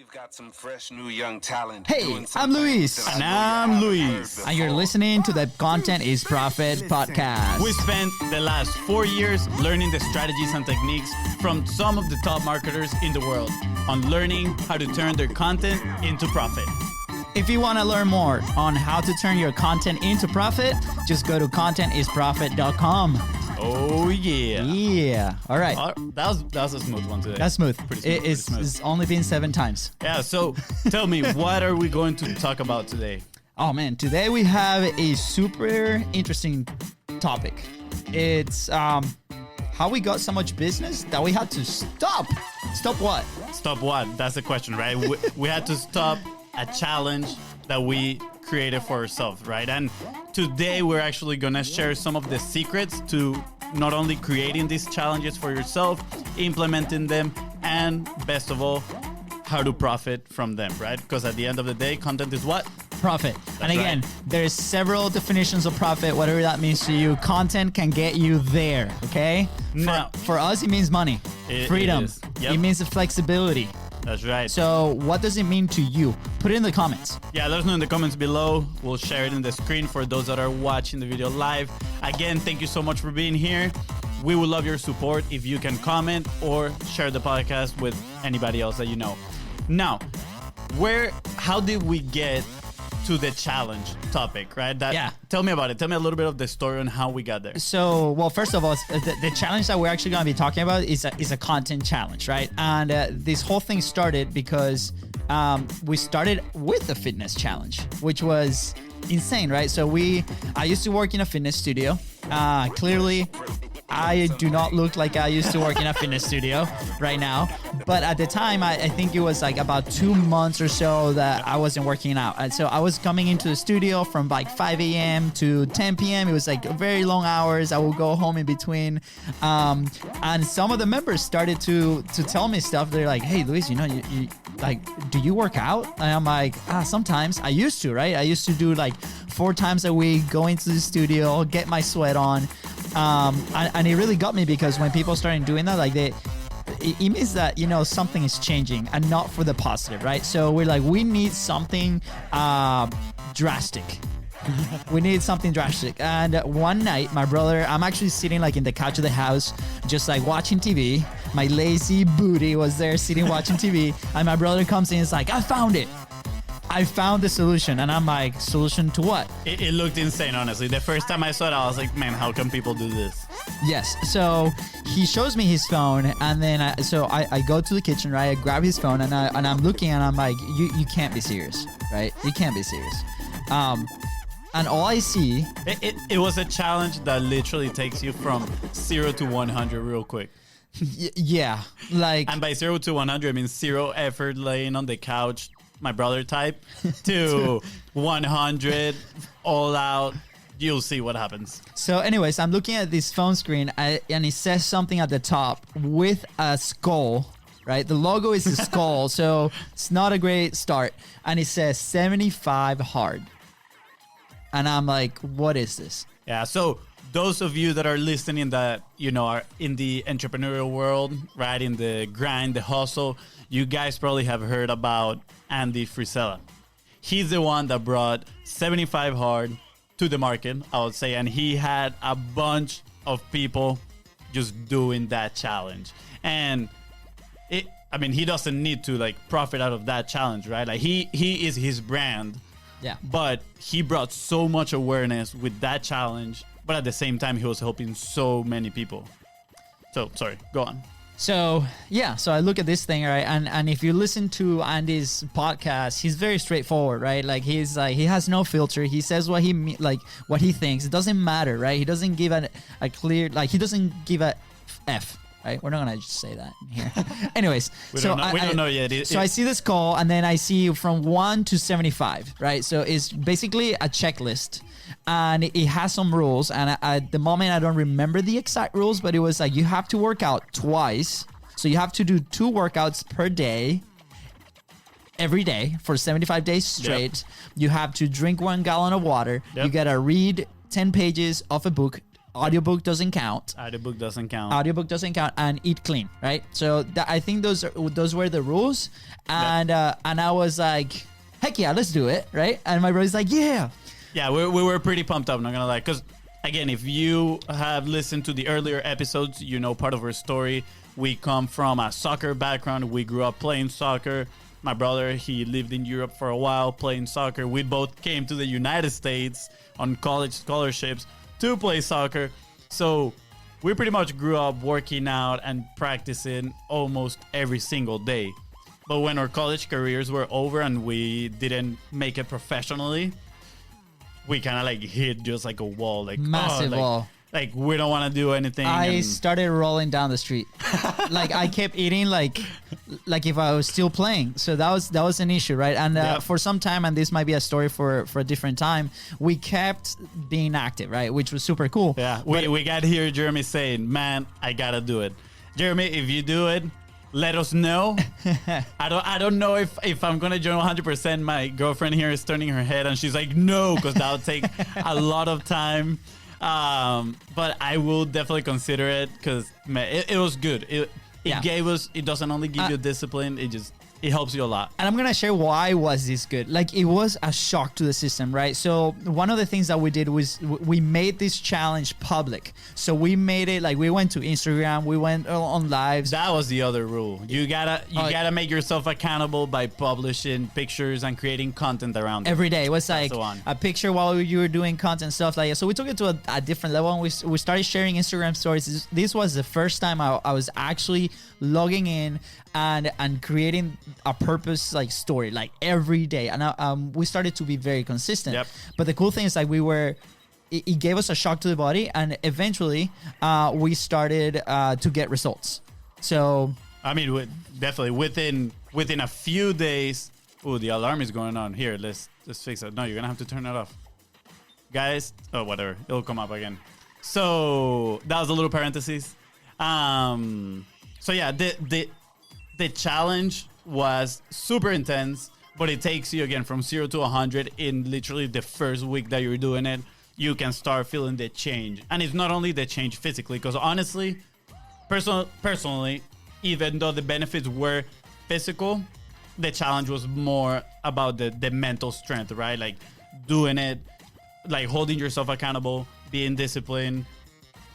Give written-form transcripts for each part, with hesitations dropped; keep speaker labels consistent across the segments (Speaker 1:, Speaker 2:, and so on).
Speaker 1: We've got some fresh new young talent.
Speaker 2: Hey, I'm Luis.
Speaker 3: And I'm Luis.
Speaker 2: And you're listening to the Content is Profit podcast.
Speaker 3: We spent the last 4 years learning the strategies and techniques from some of the top marketers in the world on learning how to turn their content into profit.
Speaker 2: If you want to learn more on how to turn your content into profit, just go to contentisprofit.com.
Speaker 3: Oh, yeah.
Speaker 2: Yeah. All right.
Speaker 3: That was a smooth one today.
Speaker 2: That's smooth.
Speaker 3: Pretty smooth.
Speaker 2: It's only been 7 times.
Speaker 3: Yeah, so tell me, what are we going to talk about today?
Speaker 2: Oh, man. Today we have a super interesting topic. It's how we got so much business that we had to stop. Stop what?
Speaker 3: Stop what? That's the question, right? We had to stop a challenge that we created for ourselves, right? And today we're actually gonna share some of the secrets to not only creating these challenges for yourself, implementing them, and best of all, how to profit from them, right? Because at the end of the day, content is what?
Speaker 2: Profit.
Speaker 3: That's
Speaker 2: and again,
Speaker 3: right.
Speaker 2: There's several definitions of profit, whatever that means to you. Content can get you there, okay? For us, it means money, freedom.
Speaker 3: Yep.
Speaker 2: It means the flexibility.
Speaker 3: That's right.
Speaker 2: So what does it mean to you? Put it in the comments.
Speaker 3: Yeah, let us know in the comments below. We'll share it in the screen for those that are watching the video live. Again, thank you so much for being here. We would love your support if you can comment or share the podcast with anybody else that you know. Now, how did we get to the challenge topic, right? Tell me about it. Tell me a little bit of the story on how we got there.
Speaker 2: So, well, first of all, the challenge that we're actually going to be talking about is a content challenge, right? And this whole thing started because we started with the fitness challenge, which was insane, right? So I used to work in a fitness studio. Clearly, I do not look like I used to work in a fitness studio right now. But at the time, I think it was like about 2 months or so that I wasn't working out. And so I was coming into the studio from like 5 a.m. to 10 p.m. It was like very long hours. I would go home in between. And some of the members started to tell me stuff. They're like, hey, Luis, you like, do you work out? And I'm like, sometimes. I used to, right? I used to do like 4 times a week, go into the studio, get my sweat on. And it really got me because when people started doing that, like it means that, something is changing and not for the positive, right? So we're like, we need something drastic. We need something drastic. And one night, my brother, I'm actually sitting like in the couch of the house, just like watching TV. My lazy booty was there sitting watching TV. And my brother comes in and is like, I found it. I found the solution. And I'm like, solution to what?
Speaker 3: It looked insane, honestly. The first time I saw it, I was like, man, how can people do this?
Speaker 2: Yes. So he shows me his phone, and then I go to the kitchen, right? I grab his phone, and I'm looking, and I'm like, you can't be serious, right? You can't be serious. And all I see...
Speaker 3: It was a challenge that literally takes you from 0 to 100 real quick.
Speaker 2: Yeah. Like...
Speaker 3: And by 0 to 100, I mean 0 effort laying on the couch, my brother type, to 100 all out. You'll see what happens.
Speaker 2: So anyways, I'm looking at this phone screen and it says something at the top with a skull, right? The logo is a skull, so it's not a great start. And it says 75 hard. And I'm like, what is this?
Speaker 3: Yeah, so those of you that are listening that, are in the entrepreneurial world, right? In the grind, the hustle, you guys probably have heard about Andy Frisella. He's the one that brought 75 hard to the market, I would say, and he had a bunch of people just doing that challenge. And he doesn't need to like profit out of that challenge, right? Like he is his brand.
Speaker 2: Yeah.
Speaker 3: But he brought so much awareness with that challenge, but at the same time he was helping so many people. So sorry, go on.
Speaker 2: So yeah, so I look at this thing, right? And if you listen to Andy's podcast, he's very straightforward, right? Like he has no filter. He says what what he thinks. It doesn't matter, right? He doesn't give a clear, like he doesn't give a F, right? We're not gonna just say that here. Anyways,
Speaker 3: we don't know yet.
Speaker 2: So I see this call, and then I see from 1 to 75, right? So it's basically a checklist. And it has some rules, and at the moment I don't remember the exact rules, but it was like you have to work out twice. So you have to do 2 workouts per day, every day for 75 days straight. Yep. You have to drink 1 gallon of water. Yep. You gotta read 10 pages of a book audiobook doesn't count.
Speaker 3: Audiobook doesn't count.
Speaker 2: Audiobook doesn't count, and eat clean, right? So I think those were the rules, and I was like, heck yeah, let's do it, right? And my brother's like, yeah.
Speaker 3: Yeah, we were pretty pumped up, not gonna lie. Because, again, if you have listened to the earlier episodes, you know part of our story. We come from a soccer background. We grew up playing soccer. My brother, he lived in Europe for a while playing soccer. We both came to the United States on college scholarships to play soccer. So we pretty much grew up working out and practicing almost every single day. But when our college careers were over and we didn't make it professionally, we kind of like hit just like a wall, like
Speaker 2: massive wall.
Speaker 3: Like we don't want to do anything.
Speaker 2: I started rolling down the street. Like I kept eating like if I was still playing. So that was an issue, right? And for some time, and this might be a story for a different time, we kept being active, right? Which was super cool.
Speaker 3: Yeah, we got here Jeremy saying, man, I gotta do it. Jeremy, if you do it, let us know. I don't know if I'm gonna join 100%. My girlfriend here is turning her head and she's like, no, because that'll take a lot of time. But I will definitely consider it because it was good. It gave us. It doesn't only give you discipline. It helps you a lot.
Speaker 2: And I'm going to share why was this good. Like, it was a shock to the system, right? So one of the things that we did was we made this challenge public. So we made it like we went to Instagram, we went on lives.
Speaker 3: That was the other rule. You gotta make yourself accountable by publishing pictures and creating content around it.
Speaker 2: Every day. It was like a picture while you were doing content, stuff like that. So we took it to a different level, and we started sharing Instagram stories. This was the first time I was actually logging in and creating a purpose like story like every day, and we started to be very consistent.
Speaker 3: Yep.
Speaker 2: But the cool thing is like it gave us a shock to the body, and eventually we started to get results. So
Speaker 3: I mean, definitely within a few days. Oh, the alarm is going on here. Let's fix it. No, you're gonna have to turn it off, guys. Oh, whatever, it'll come up again. So that was a little parenthesis. So yeah, the challenge was super intense, but it takes you again from 0 to 100 in literally the first week that you're doing it. You can start feeling the change, and it's not only the change physically, because honestly, personally, even though the benefits were physical, the challenge was more about the mental strength, right? Like doing it, like holding yourself accountable, being disciplined,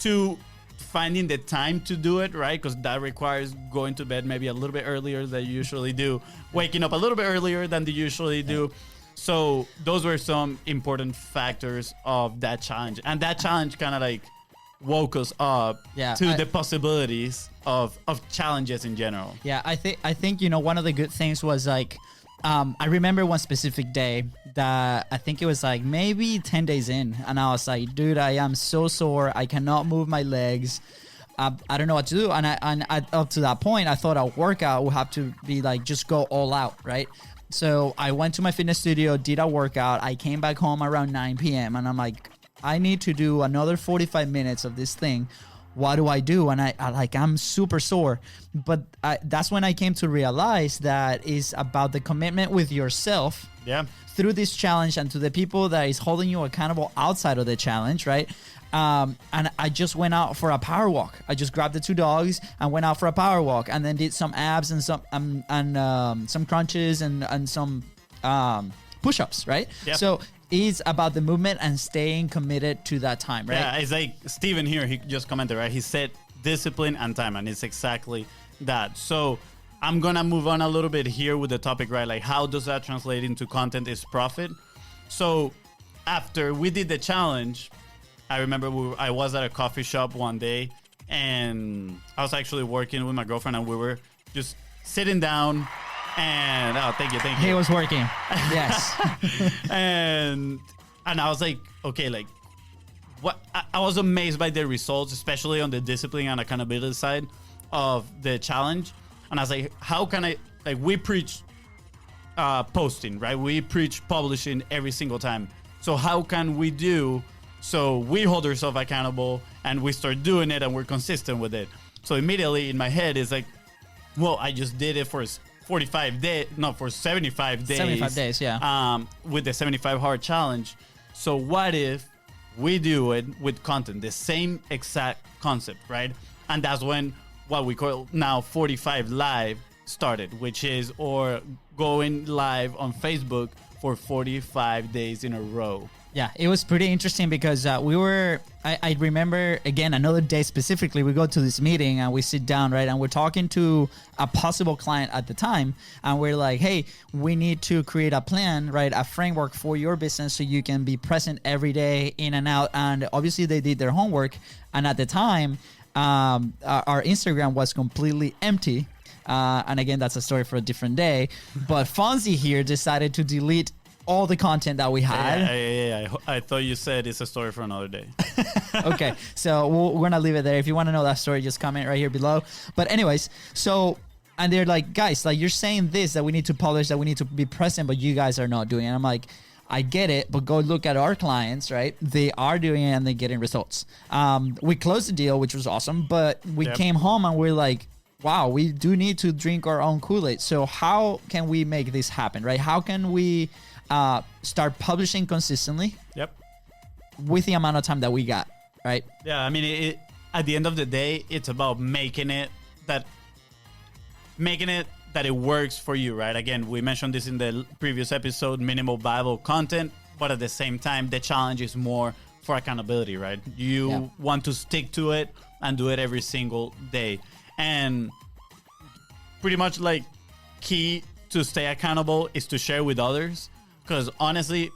Speaker 3: to finding the time to do it, right? Because that requires going to bed maybe a little bit earlier than you usually do, waking up a little bit earlier than you usually do. So those were some important factors of that challenge. And that challenge kind of like woke us up to the possibilities of challenges in general.
Speaker 2: Yeah, I think one of the good things was like, I remember one specific day that I think it was like maybe 10 days in, and I was like, dude, I am so sore. I cannot move my legs. I don't know what to do. And I up to that point, I thought a workout would have to be like, just go all out, right? So I went to my fitness studio, did a workout. I came back home around 9 p.m. and I'm like, I need to do another 45 minutes of this thing. What do I do? And I'm super sore. But that's when I came to realize that it's about the commitment with yourself through this challenge, and to the people that is holding you accountable outside of the challenge, right? And I just went out for a power walk. I just grabbed the two dogs and went out for a power walk, and then did some abs and some crunches and some push-ups, right?
Speaker 3: Yep.
Speaker 2: So it's about the movement and staying committed to that time, right?
Speaker 3: Yeah, it's like Steven here, he just commented, right? He said discipline and time, and it's exactly that. So I'm going to move on a little bit here with the topic, right? Like, how does that translate into content is profit? So after we did the challenge, I remember I was at a coffee shop one day, and I was actually working with my girlfriend, and we were just sitting down. And thank you.
Speaker 2: He was working. Yes.
Speaker 3: and I was like, okay, like what? I was amazed by the results, especially on the discipline and accountability side of the challenge. And I was like, how can I, like, we preach posting, right? We preach publishing every single time. So how can we do so we hold ourselves accountable and we start doing it and we're consistent with it? So immediately in my head is like, well, I just did it for 45 days, no, for 75 days.
Speaker 2: 75 days, yeah.
Speaker 3: With the 75 hard challenge. So what if we do it with content, the same exact concept, right? And that's when what we call now 45 Live started, which is or going live on Facebook for 45 days in a row.
Speaker 2: Yeah, it was pretty interesting because I remember, again, another day specifically, we go to this meeting and we sit down, right? And we're talking to a possible client at the time. And we're like, hey, we need to create a plan, right? A framework for your business so you can be present every day in and out. And obviously they did their homework. And at the time, our Instagram was completely empty. And again, that's a story for a different day. But Fonzie here decided to delete all the content that we had.
Speaker 3: Yeah. I thought you said it's a story for another day.
Speaker 2: Okay, so we're gonna leave it there. If you want to know that story, just comment right here below. But anyways, so and they're like, guys, like you're saying this that we need to publish, that we need to be present, but you guys are not doing it. And I'm like, I get it, but go look at our clients, right? They are doing it and they're getting results. We closed the deal, which was awesome, but we came home and we're like, wow, we do need to drink our own Kool-Aid. So how can we make this happen, right? How can we start publishing consistently with the amount of time that we got, right?
Speaker 3: Yeah, I mean, at the end of the day, it's about making it that it works for you, right? Again, we mentioned this in the previous episode, minimal viable content, but at the same time, the challenge is more for accountability, right? You want to stick to it and do it every single day. And pretty much like key to stay accountable is to share with others. Because honestly,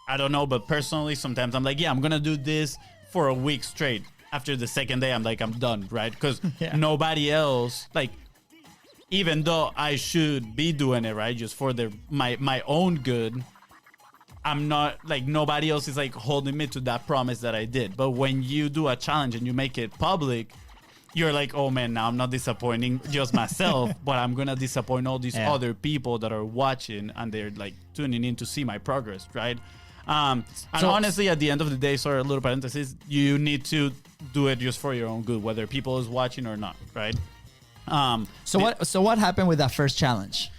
Speaker 3: I don't know, but personally, sometimes I'm like, yeah, I'm going to do this for a week straight. After the second day, I'm like, I'm done, right? Because nobody else, like, even though I should be doing it, right, just for my own good, I'm not, like, nobody else is, like, holding me to that promise that I did. But when you do a challenge and you make it public, you're like, oh man, now I'm not disappointing just myself, but I'm going to disappoint all these other people that are watching and they're like tuning in to see my progress, right? And honestly, at the end of the day, sorry, a little parenthesis, you need to do it just for your own good, whether people is watching or not, right?
Speaker 2: So what happened with that first challenge?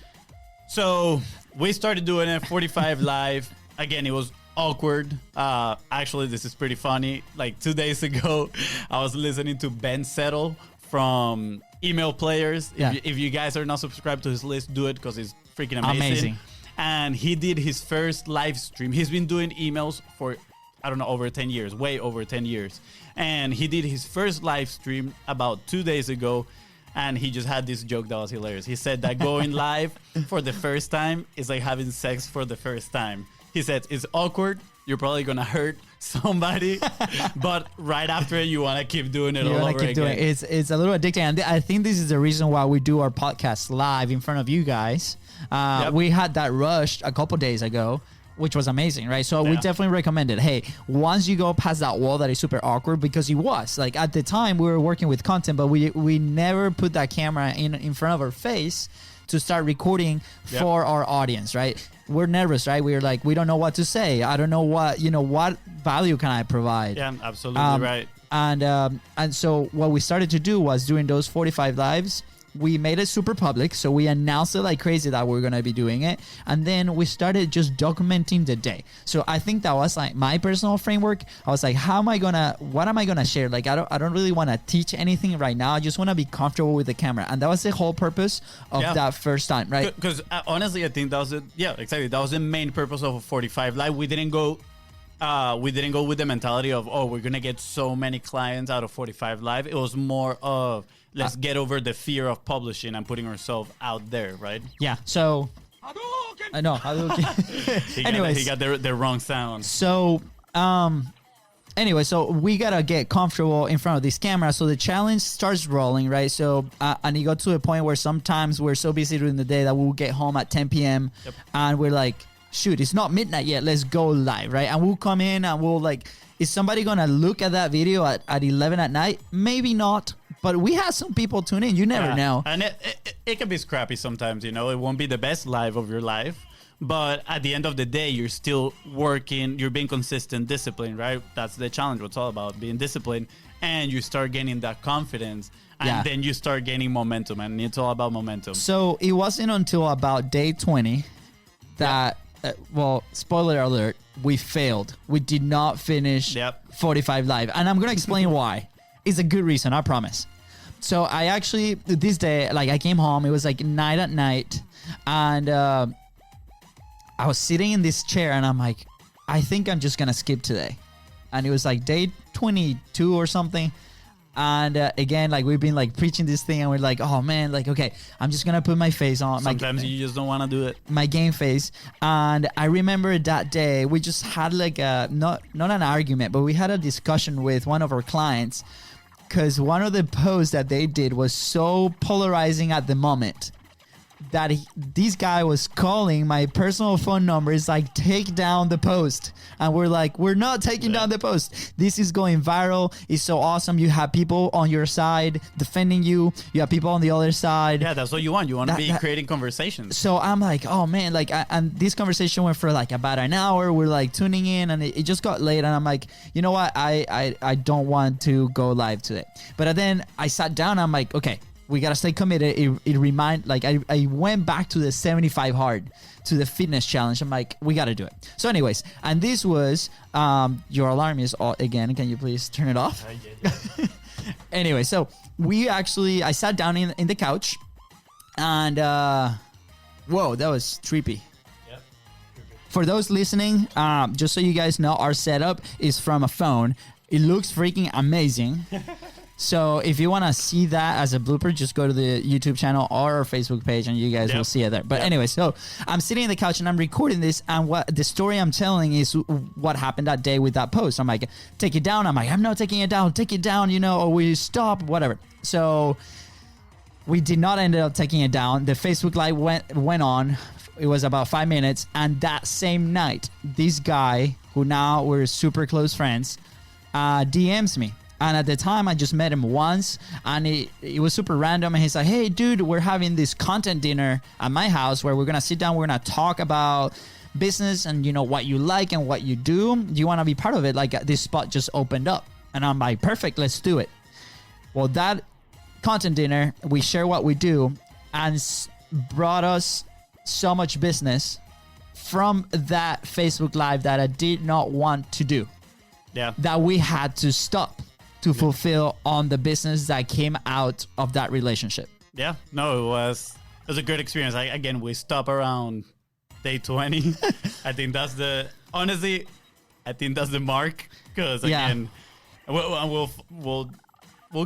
Speaker 3: So we started doing it 45 Live. Again, it was awkward. Actually, this is pretty funny. Like 2 days ago, I was listening to Ben Settle from Email Players. If you guys are not subscribed to his list, do it because it's freaking amazing. And he did his first live stream. He's been doing emails for, I don't know, over 10 years, way over 10 years. And he did his first live stream about 2 days ago. And he just had this joke that was hilarious. He said that going live for the first time is like having sex for the first time. He said, it's awkward. You're probably going to hurt somebody. But right after it, you want to keep doing it all over again.
Speaker 2: It's a little addicting. And I think this is the reason why we do our podcast live in front of you guys. We had that rush a couple days ago, which was amazing, right? So we definitely recommend it. Hey, once you go past that wall that is super awkward, because it was. Like at the time, we were working with content, but we never put that camera in front of our face to start recording for our audience, right? We're nervous, right? We're like, we don't know what to say. I don't know what value can I provide?
Speaker 3: Yeah, absolutely right.
Speaker 2: And so what we started to do was during those 45 lives, we made it super public. So we announced it like crazy that we're going to be doing it. And then we started just documenting the day. So I think that was like my personal framework. I was like, what am I going to share? Like, I don't really want to teach anything right now. I just want to be comfortable with the camera. And that was the whole purpose of that first time, right?
Speaker 3: Because honestly, I think that was it. Yeah, exactly. That was the main purpose of 45 Live. We didn't go with the mentality of, oh, we're going to get so many clients out of 45 Live. It was more of, let's get over the fear of publishing and putting ourselves out there, right?
Speaker 2: Yeah. So, I know. Anyways,
Speaker 3: he got the wrong sound.
Speaker 2: So, anyway, so we gotta get comfortable in front of this camera. So the challenge starts rolling, right? So, and it got to a point where sometimes we're so busy during the day that we'll get home at 10 p.m. And we're like, shoot, it's not midnight yet. Let's go live, right? And we'll come in and we'll like, is somebody gonna look at that video at 11 at night? Maybe not. But we had some people tune in. You never know.
Speaker 3: And it can be scrappy sometimes, It won't be the best live of your life. But at the end of the day, you're still working. You're being consistent, disciplined, right? That's the challenge. What's all about being disciplined. And you start gaining that confidence. And then you start gaining momentum. And it's all about momentum.
Speaker 2: So it wasn't until about day 20 that well, spoiler alert, we failed. We did not finish 45 live. And I'm going to explain why. It's a good reason, I promise. So I actually, this day, like I came home, it was like night at night. And I was sitting in this chair and I'm like, I think I'm just going to skip today. And it was like day 22 or something. And again, like we've been like preaching this thing and we're like, oh man, like, okay, I'm just going to put my face on.
Speaker 3: Sometimes you just don't want to do it.
Speaker 2: My game face. And I remember that day we just had like a, not an argument, but we had a discussion with one of our clients because one of the posts that they did was so polarizing at the moment that this guy was calling my personal phone number. It's like, take down the post. And we're like, we're not taking down the post. This is going viral. It's so awesome. You have people on your side defending you. You have people on the other side.
Speaker 3: Yeah, that's what you want. You want to be creating conversations.
Speaker 2: So I'm like, oh man, like, and this conversation went for like about an hour. We're like tuning in and it just got late. And I'm like, you know what? I don't want to go live today. But then I sat down. I'm like, okay, we got to stay committed. I went back to the 75 hard, to the fitness challenge. I'm like, we got to do it. So anyways, and this was, your alarm is again, can you please turn it off? Anyway, so I sat down in the couch and, whoa, that was trippy. Yep. For those listening, just so you guys know, our setup is from a phone. It looks freaking amazing. So if you want to see that as a blooper, just go to the YouTube channel or our Facebook page and you guys will see it there. But anyway, so I'm sitting in the couch and I'm recording this, and what the story I'm telling is what happened that day with that post. I'm like, take it down. I'm like, I'm not taking it down. Take it down, or we stop, whatever. So we did not end up taking it down. The Facebook Live went on. It was about 5 minutes. And that same night, this guy, who now we're super close friends, DMs me. And at the time, I just met him once, and it was super random. And he's like, hey, dude, we're having this content dinner at my house where we're going to sit down. We're going to talk about business and, what you like and what you do. Do you want to be part of it? Like, this spot just opened up. And I'm like, perfect, let's do it. Well, that content dinner, we share what we do, and brought us so much business from that Facebook Live that I did not want to do. Yeah. That we had to stop to fulfill on the business that came out of that relationship.
Speaker 3: Yeah, no, it was a great experience. Again, we stop around day 20. I think that's the mark, because again, we'll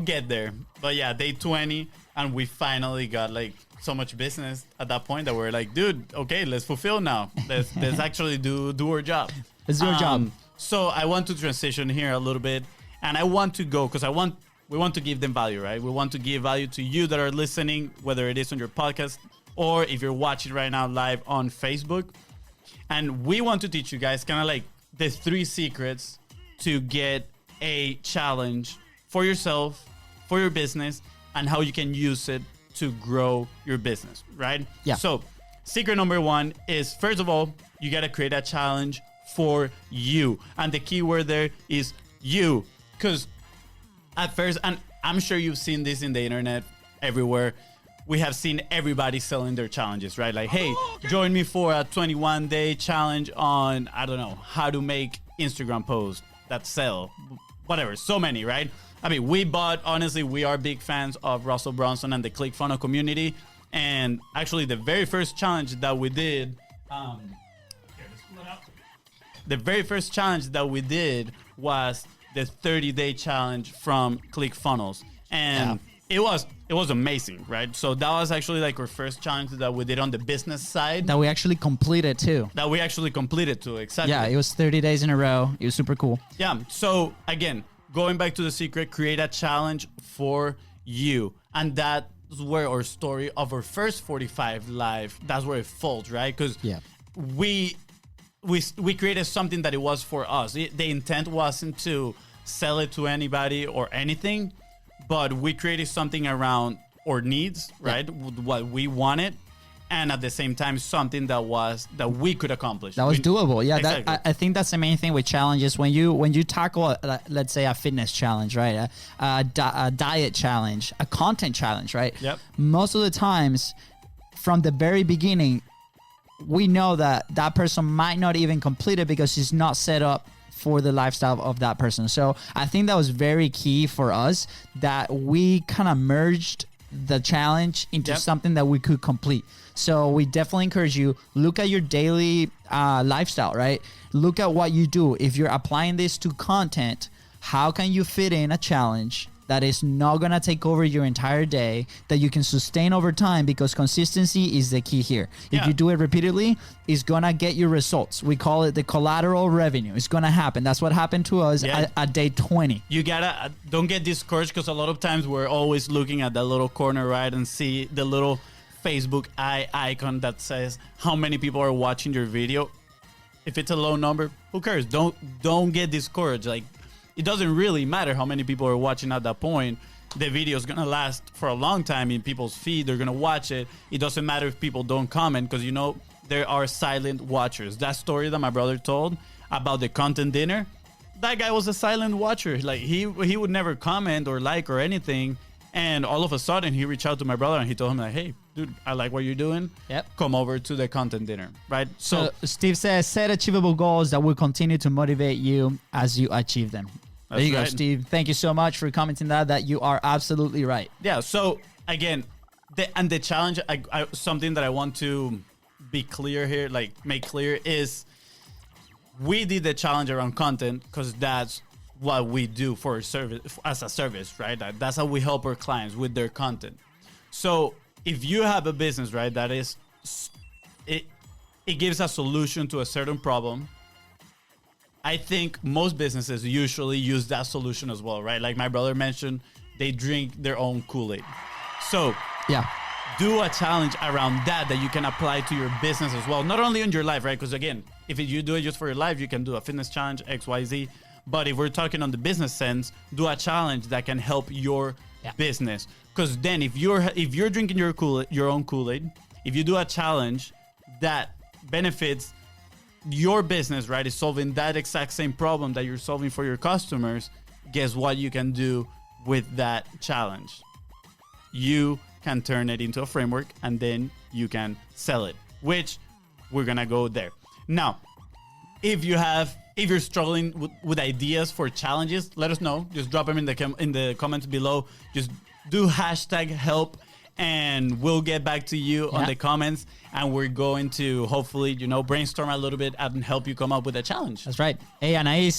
Speaker 3: get there. But yeah, day 20, and we finally got like so much business at that point that we're like, dude, okay, let's fulfill now. Let's actually do our job.
Speaker 2: Let's do our job.
Speaker 3: So I want to transition here a little bit. And I want to go because we want to give them value, right? We want to give value to you that are listening, whether it is on your podcast or if you're watching right now live on Facebook. And we want to teach you guys kind of like the 3 secrets to get a challenge for yourself, for your business, and how you can use it to grow your business, right?
Speaker 2: Yeah.
Speaker 3: So secret number 1 is, first of all, you got to create a challenge for you. And the key word there is you. Because at first, and I'm sure you've seen this in the internet everywhere, we have seen everybody selling their challenges, right? Like, hey, join me for a 21-day challenge on, I don't know, how to make Instagram posts that sell, whatever, so many, right? I mean, honestly, we are big fans of Russell Brunson and the ClickFunnels community. And actually, the very first challenge that we did, was the 30-day challenge from ClickFunnels. And it was amazing, right? So that was actually like our first challenge that we did on the business side.
Speaker 2: That we actually completed too.
Speaker 3: Exactly.
Speaker 2: Yeah, it was 30 days in a row. It was super cool.
Speaker 3: Yeah, so again, going back to the secret, create a challenge for you. And that's where our story of our first 45 live, that's where it falls, right? Because we created something that it was for us. The intent wasn't to sell it to anybody or anything, but we created something around our needs, right? What we wanted, and at the same time, something that we could accomplish.
Speaker 2: That was doable. Yeah,
Speaker 3: exactly.
Speaker 2: I think that's the main thing with challenges. When you tackle, let's say, a fitness challenge, right? A diet challenge, a content challenge, right?
Speaker 3: Yep.
Speaker 2: Most of the times, from the very beginning, we know that that person might not even complete it because she's not set up for the lifestyle of that person. So I think that was very key for us, that we kind of merged the challenge into something that we could complete. So we definitely encourage you, look at your daily lifestyle, right? Look at what you do. If you're applying this to content, how can you fit in a challenge that is not going to take over your entire day, that you can sustain over time, because consistency is the key here. If you do it repeatedly, it's going to get you results. We call it the collateral revenue. It's going to happen. That's what happened to us at day 20.
Speaker 3: You gotta, don't get discouraged, because a lot of times we're always looking at that little corner, right, and see the little Facebook icon that says how many people are watching your video. If it's a low number, who cares? Don't get discouraged. Like, it doesn't really matter how many people are watching at that point. The video is going to last for a long time in people's feed. They're going to watch it. It doesn't matter if people don't comment, because, you know, there are silent watchers. That story that my brother told about the content dinner, that guy was a silent watcher. Like, he would never comment or like or anything. And all of a sudden, he reached out to my brother and he told him, like, hey, dude, I like what you're doing. Come over to the content dinner, right?
Speaker 2: So Steve says, set achievable goals that will continue to motivate you as you achieve them. There you go, Steve. Thank you so much for commenting that you are absolutely right.
Speaker 3: Yeah. So again, the challenge, something that I want to be clear here, like make clear, is we did the challenge around content because that's what we do for a service, as a service, right? That's how we help our clients with their content. So if you have a business, right, that is, it gives a solution to a certain problem, I think most businesses usually use that solution as well, right? Like my brother mentioned, they drink their own Kool-Aid. So do a challenge around that you can apply to your business as well. Not only in your life, right? Because again, if you do it just for your life, you can do a fitness challenge, XYZ. But if we're talking on the business sense, do a challenge that can help your business. Because then if you're drinking your own Kool-Aid, if you do a challenge that benefits your business, right, is solving that exact same problem that you're solving for your customers, guess what you can do with that challenge? You can turn it into a framework, and then you can sell it, which we're gonna go there. Now, if you're struggling with ideas for challenges, let us know. Just drop them in the comments below. Just do #help, and we'll get back to you on the comments, and we're going to hopefully, brainstorm a little bit and help you come up with a challenge.
Speaker 2: That's right. Hey, Anais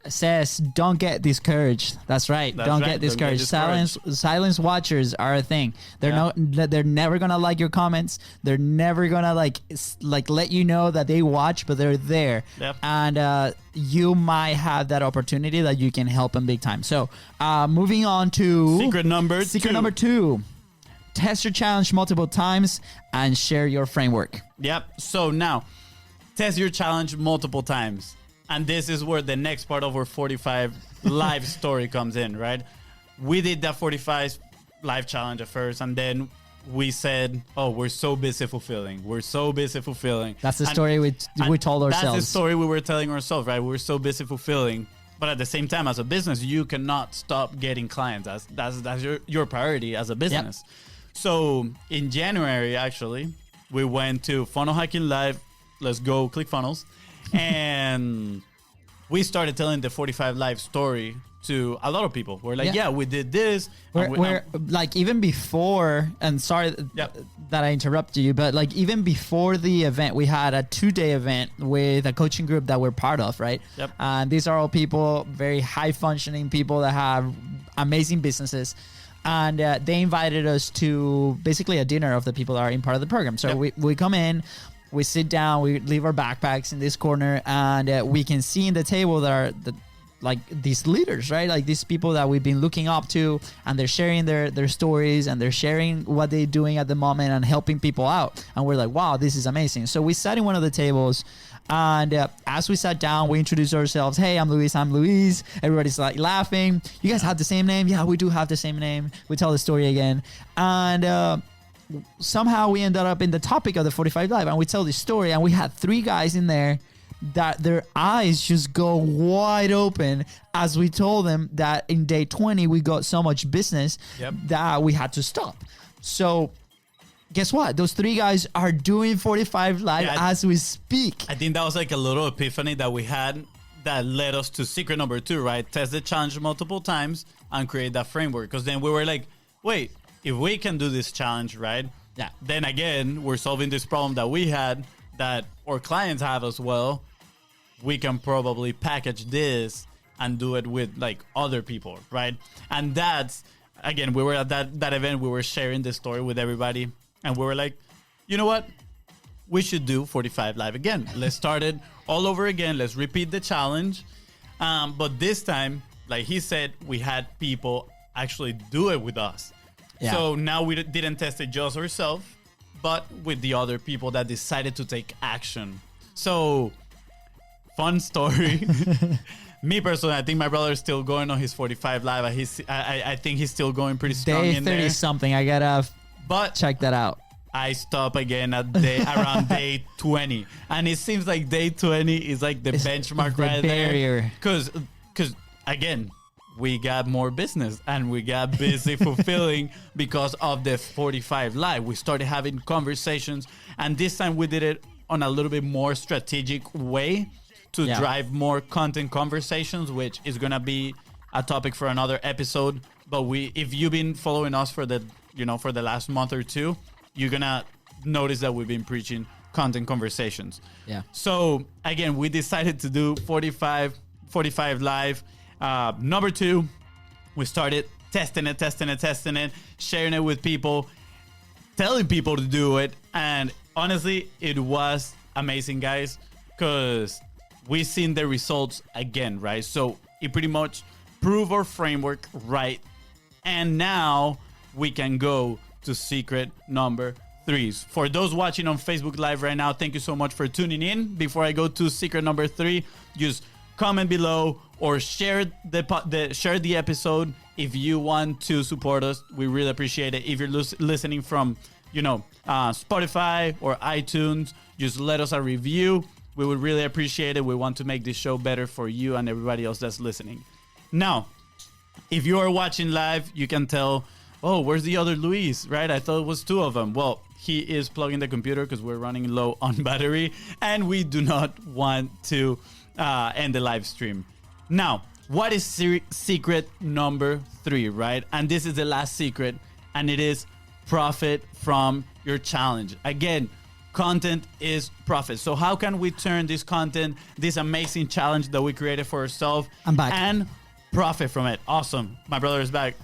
Speaker 2: says, don't get discouraged. That's right. Don't get discouraged. Silence watchers are a thing. They're never gonna like your comments. They're never gonna like let you know that they watch, but they're there. And you might have that opportunity that you can help them big time. So moving on to
Speaker 3: secret number
Speaker 2: two. Test your challenge multiple times and share your framework.
Speaker 3: So now, test your challenge multiple times. And this is where the next part of our 45 live story comes in, right? We did that 45 live challenge at first, and then we said, oh, we're so busy fulfilling.
Speaker 2: That's the story we told ourselves.
Speaker 3: That's the story we were telling ourselves, right? We're so busy fulfilling. But at the same time, as a business, you cannot stop getting clients. That's your priority as a business. So in January, actually, we went to Funnel Hacking Live. Let's go, ClickFunnels. And we started telling the 45 live story to a lot of people. We're like, we did this.
Speaker 2: We're like, even before, and sorry that I interrupted you, but like even before the event, we had a 2-day event with a coaching group that we're part of, right? And these are all people, very high functioning people that have amazing businesses. And they invited us to basically a dinner of the people that are in part of the program. So we come in, we sit down, we leave our backpacks in this corner, and we can see in the table that are like these leaders, right? Like these people that we've been looking up to, and they're sharing their stories, and they're sharing what they're doing at the moment and helping people out. And we're like, wow, this is amazing. So we sat in one of the tables, and as we sat down, we introduced ourselves. Hey, I'm Luis. Everybody's like laughing. You guys have the same name? Yeah, we do have the same name. We tell the story again. And somehow we ended up in the topic of the 45 Live, and we tell this story, and we had 3 guys in there that their eyes just go wide open as we told them that in day 20, we got so much business that we had to stop. So guess what? Those 3 guys are doing 45 live
Speaker 3: Yeah,
Speaker 2: as we speak.
Speaker 3: I think that was like a little epiphany that we had that led us to secret number 2, right? Test the challenge multiple times and create that framework. Because then we were like, wait, if we can do this challenge, right?
Speaker 2: Yeah.
Speaker 3: Then again, we're solving this problem that we had that our clients have as well. We can probably package this and do it with like other people, right? And that's, again, we were at that event, we were sharing this story with everybody. And we were like, you know what? We should do 45 live again. Let's start it all over again. Let's repeat the challenge. But this time, like he said, we had people actually do it with us.
Speaker 2: Yeah.
Speaker 3: So now we didn't test it just ourselves, but with the other people that decided to take action. So, fun story. Me personally, I think my brother is still going on his 45 live. I think he's still going pretty strong
Speaker 2: Day
Speaker 3: in
Speaker 2: 30
Speaker 3: there.
Speaker 2: something. I gotta
Speaker 3: But
Speaker 2: check that out.
Speaker 3: I stop again at around day 20, and it seems like day 20 is like the benchmark
Speaker 2: the
Speaker 3: right
Speaker 2: barrier.
Speaker 3: there. Because again, we got more business and we got busy fulfilling because of the 45 live. We started having conversations, and this time we did it on a little bit more strategic way to drive more content conversations, which is gonna be a topic for another episode. But if you've been following us for the last month or two, you're gonna notice that we've been preaching content conversations.
Speaker 2: Yeah.
Speaker 3: So again, we decided to do 45 live. Number 2, we started testing it, sharing it with people, telling people to do it. And honestly, it was amazing, guys, because we've seen the results again, right? So it pretty much proved our framework right. And now we can go to secret number 3. For those watching on Facebook Live right now, thank you so much for tuning in. Before I go to secret number 3, just comment below or share the episode if you want to support us. We really appreciate it. If you're listening from Spotify or iTunes, just let us a review. We would really appreciate it. We want to make this show better for you and everybody else that's listening. Now, if you are watching live, you can tell, oh, where's the other Luis, right? I thought it was 2 of them. Well, he is plugging the computer because we're running low on battery and we do not want to end the live stream. Now, what is secret number 3, right? And this is the last secret, and it is profit from your challenge. Again, content is profit. So how can we turn this content, this amazing challenge that we created for ourselves, and profit from it? Awesome. My brother is back.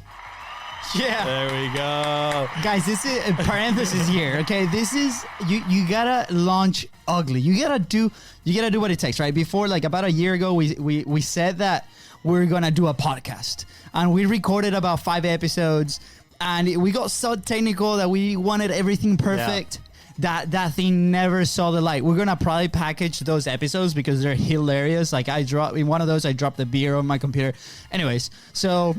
Speaker 2: Yeah.
Speaker 3: There we go.
Speaker 2: Guys, this is a parenthesis here, okay? This is you gotta launch ugly. You gotta do what it takes, right? Before, like about a year ago, we said that we're gonna do a podcast. And we recorded about 5 episodes, and we got so technical that we wanted everything perfect. Yeah. That thing never saw the light. We're gonna probably package those episodes because they're hilarious. Like in one of those, I dropped the beer on my computer. Anyways, so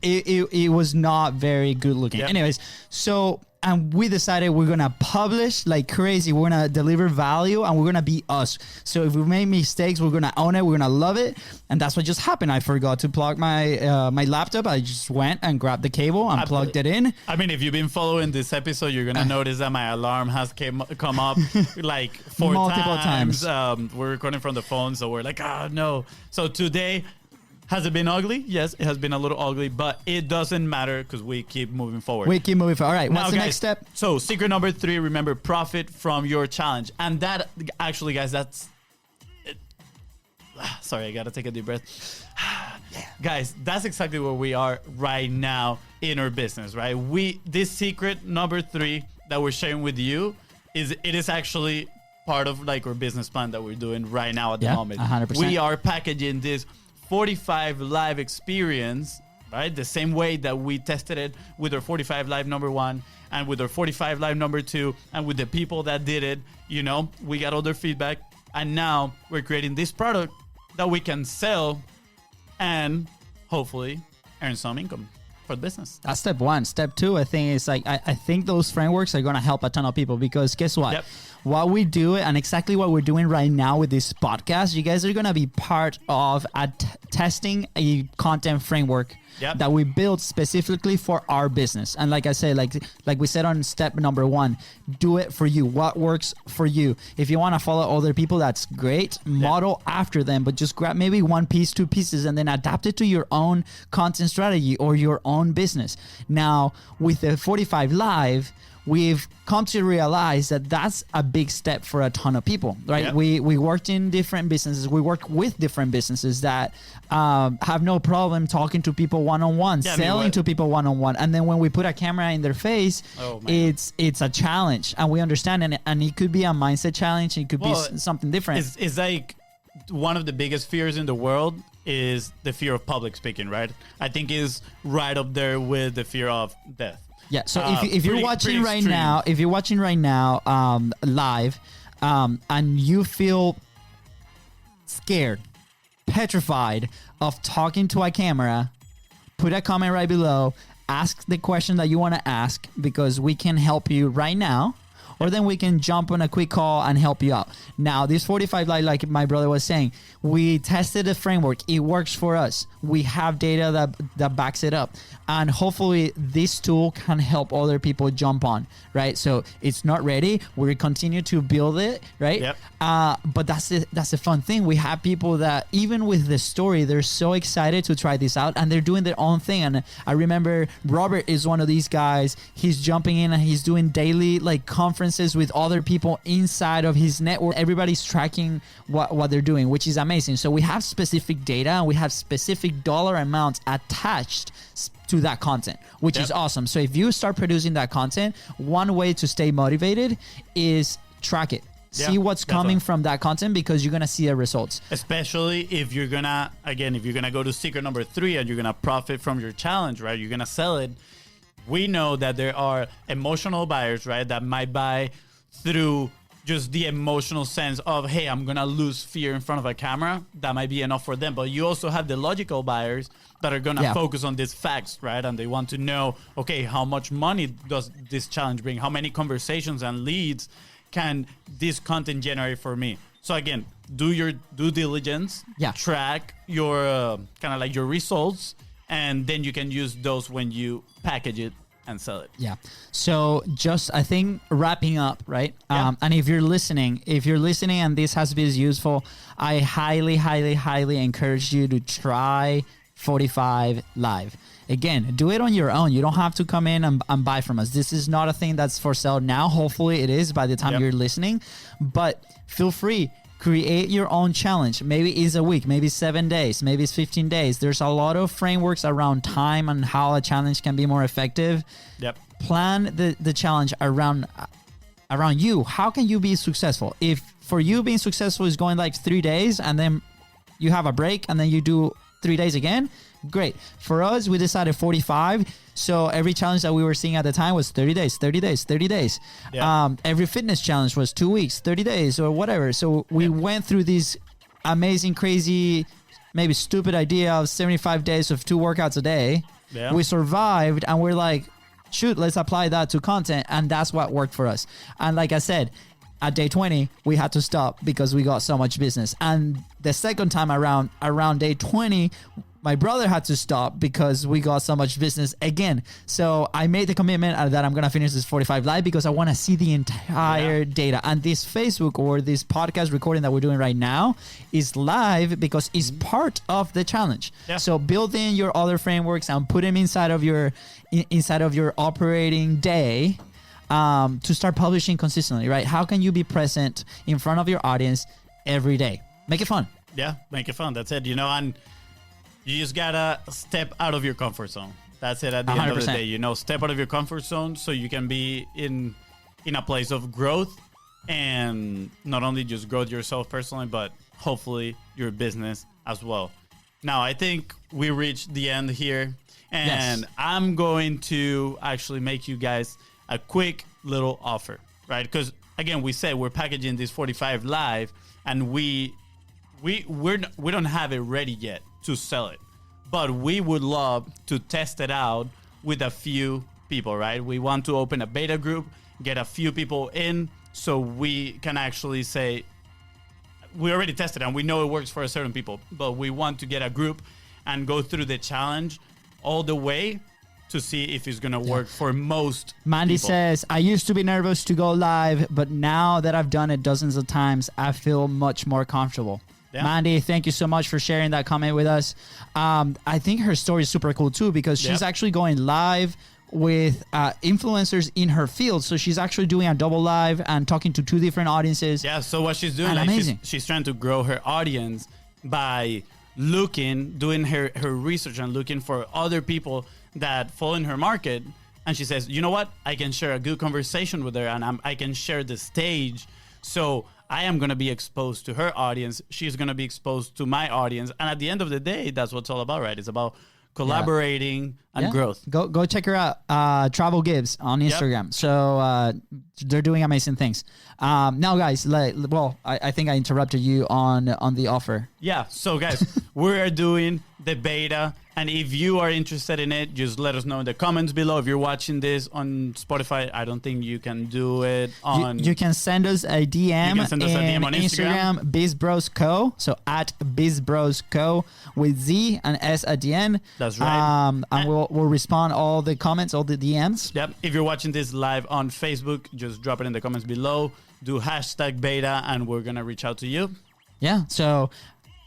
Speaker 2: it was not very good looking. Yep. Anyways, so and we decided we're gonna publish like crazy. We're gonna deliver value, and we're gonna be us. So if we make mistakes, we're gonna own it. We're gonna love it, and that's what just happened. I forgot to plug my laptop. I just went and grabbed the cable and plugged it in.
Speaker 3: I mean, if you've been following this episode, you're gonna notice that my alarm has come up like 4
Speaker 2: multiple times.
Speaker 3: We're recording from the phone, so we're like, oh no. So today. Has it been ugly? Yes, it has been a little ugly, but it doesn't matter because we keep moving forward.
Speaker 2: All right,
Speaker 3: now,
Speaker 2: what's the
Speaker 3: guys,
Speaker 2: next step?
Speaker 3: So secret number 3, remember, profit from your challenge. And that, actually, guys, that's... Sorry, I got to take a deep breath. Guys, that's exactly where we are right now in our business, right? This secret number 3 that we're sharing with you, it is actually part of like our business plan that we're doing right now at the moment.
Speaker 2: 100%.
Speaker 3: We are packaging this 45 live experience, right? The same way that we tested it with our 45 live number 1 and with our 45 live number 2 and with the people that did it, we got all their feedback, and now we're creating this product that we can sell and hopefully earn some income for the business.
Speaker 2: That's step 1. Step 2, I think, is like I think those frameworks are going to help a ton of people, because guess what?
Speaker 3: Yep.
Speaker 2: What we do and exactly what we're doing right now with this podcast, you guys are going to be part of testing a content framework
Speaker 3: Yep.
Speaker 2: that we built specifically for our business. And like I say, like we said on step number 1, do it for you. What works for you? If you want to follow other people, that's great. Model after them, but just grab maybe 1 piece, 2 pieces, and then adapt it to your own content strategy or your own business. Now, with the 45 Live, we've come to realize that that's a big step for a ton of people, right?
Speaker 3: Yep.
Speaker 2: We worked in different businesses. We work with different businesses that have no problem talking to people one-on-one, selling to people one-on-one. And then when we put a camera in their face, it's a challenge. And we understand, and it could be a mindset challenge. It could be something different.
Speaker 3: It's like one of the biggest fears in the world is the fear of public speaking, right? I think is right up there with the fear of death.
Speaker 2: Yeah. So if you're watching right now, live, and you feel scared, petrified of talking to a camera, put a comment right below. Ask the question that you want to ask, because we can help you right now. Or then we can jump on a quick call and help you out. Now, this 45 Live, like my brother was saying, we tested the framework. It works for us. We have data that backs it up. And hopefully this tool can help other people jump on, right? So it's not ready. We continue to build it, right?
Speaker 3: Yep.
Speaker 2: But that's the fun thing. We have people that, even with the story, they're so excited to try this out, and they're doing their own thing. And I remember Robert is one of these guys. He's jumping in and he's doing daily like conferences with other people inside of his network. Everybody's tracking what they're doing, which is amazing. So we have specific data and we have specific dollar amounts attached to that content, which is awesome. So if you start producing that content, one way to stay motivated is track it. See what's coming from that content, because you're going to see the results.
Speaker 3: Especially if you're going to, again, if you're going to go to secret number 3 and you're going to profit from your challenge, right? You're going to sell it. We know that there are emotional buyers, right, that might buy through just the emotional sense of, hey, I'm going to lose fear in front of a camera. That might be enough for them. But you also have the logical buyers that are going to focus on these facts, right? And they want to know, okay, how much money does this challenge bring? How many conversations and leads can this content generate for me? So again, do your due diligence, track your kind of like your results, and then you can use those when you package it and sell it.
Speaker 2: Yeah. So just, I think, wrapping up, right? And if you're listening and this has been useful, I highly, highly, highly encourage you to try 45 Live. Again, do it on your own. You don't have to come in and buy from us. This is not a thing that's for sale now. Hopefully it is by the time you're listening, but feel free. Create your own challenge. Maybe it's a week, maybe 7 days, maybe it's 15 days. There's a lot of frameworks around time and how a challenge can be more effective.
Speaker 3: Yep.
Speaker 2: Plan the challenge around you. How can you be successful? If for you being successful is going like 3 days and then you have a break and then you do 3 days again, great. For us, we decided 45. So every challenge that we were seeing at the time was 30 days, 30 days, 30 days. Yeah. Every fitness challenge was 2 weeks, 30 days or whatever. So we went through this amazing, crazy, maybe stupid idea of 75 days of 2 workouts a day. Yeah. We survived and we're like, shoot, let's apply that to content. And that's what worked for us. And like I said, at day 20, we had to stop because we got so much business. And the second time around day 20, my brother had to stop because we got so much business again. So I made the commitment that I'm going to finish this 45 Live because I want to see the entire data. And this Facebook or this podcast recording that we're doing right now is live because it's part of the challenge. Yeah. So build in your other frameworks and put them inside of your operating day to start publishing consistently, right? How can you be present in front of your audience every day? Make it fun.
Speaker 3: Yeah, make it fun. That's it. And you just gotta step out of your comfort zone. That's it at the 100%. End of the day. Step out of your comfort zone so you can be in a place of growth, and not only just growth yourself personally, but hopefully your business as well. Now, I think we reached the end here, and I'm going to actually make you guys a quick little offer, right? Because again, we said we're packaging this 45 Live, and we don't have it ready yet to sell it, but we would love to test it out with a few people, right? We want to open a beta group, get a few people in so we can actually say we already tested and we know it works for a certain people, but we want to get a group and go through the challenge all the way to see if it's gonna work for most
Speaker 2: Mandy
Speaker 3: people.
Speaker 2: says, I used to be nervous to go live, but now that I've done it dozens of times, I feel much more comfortable.
Speaker 3: Yeah.
Speaker 2: Mandy, thank you so much for sharing that comment with us. I think her story is super cool too, because she's actually going live with influencers in her field. So she's actually doing a double live and talking to 2 different audiences.
Speaker 3: Yeah, so what she's doing,
Speaker 2: And
Speaker 3: like
Speaker 2: amazing.
Speaker 3: she's trying to grow her audience by doing her research and looking for other people that fall in her market. And she says, you know what? I can share a good conversation with her, and I can share the stage. So I am going to be exposed to her audience. She's going to be exposed to my audience. And at the end of the day, that's what it's all about, right? It's about collaborating and growth.
Speaker 2: Go check her out. Travel Gibbs on Instagram. So they're doing amazing things. Now, guys, I think I interrupted you on the offer.
Speaker 3: Yeah. So, guys, we are doing the beta. And if you are interested in it, just let us know in the comments below. If you're watching this on Spotify, I don't think you can do it on...
Speaker 2: You can send us a DM, on Instagram, BIZBROS Co. So at BIZBROS Co. with Z and S at the end.
Speaker 3: That's right.
Speaker 2: And we'll respond all the comments, all the DMs.
Speaker 3: Yep. If you're watching this live on Facebook, just drop it in the comments below. Do #beta, and we're going to reach out to you.
Speaker 2: Yeah. So...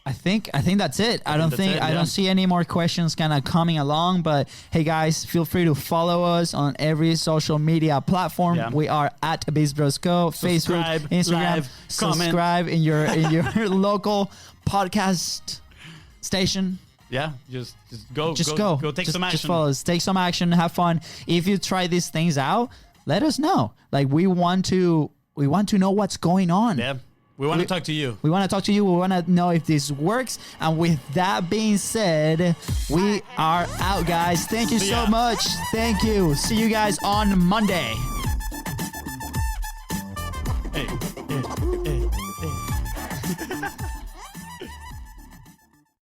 Speaker 2: I think that's it. I don't see any more questions kind of coming along, but hey guys, feel free to follow us on every social media platform. Yeah. We are at BIZBROS Co, Facebook, Instagram, subscribe in your local podcast station.
Speaker 3: Yeah, just go take some action.
Speaker 2: Just follow us, take some action, have fun. If you try these things out, let us know. Like we want to know what's going on.
Speaker 3: Yeah. We want to talk to you.
Speaker 2: We want to talk to you. We want to know if this works. And with that being said, we are out, guys. Thank you so much. Thank you. See you guys on Monday.
Speaker 3: Hey.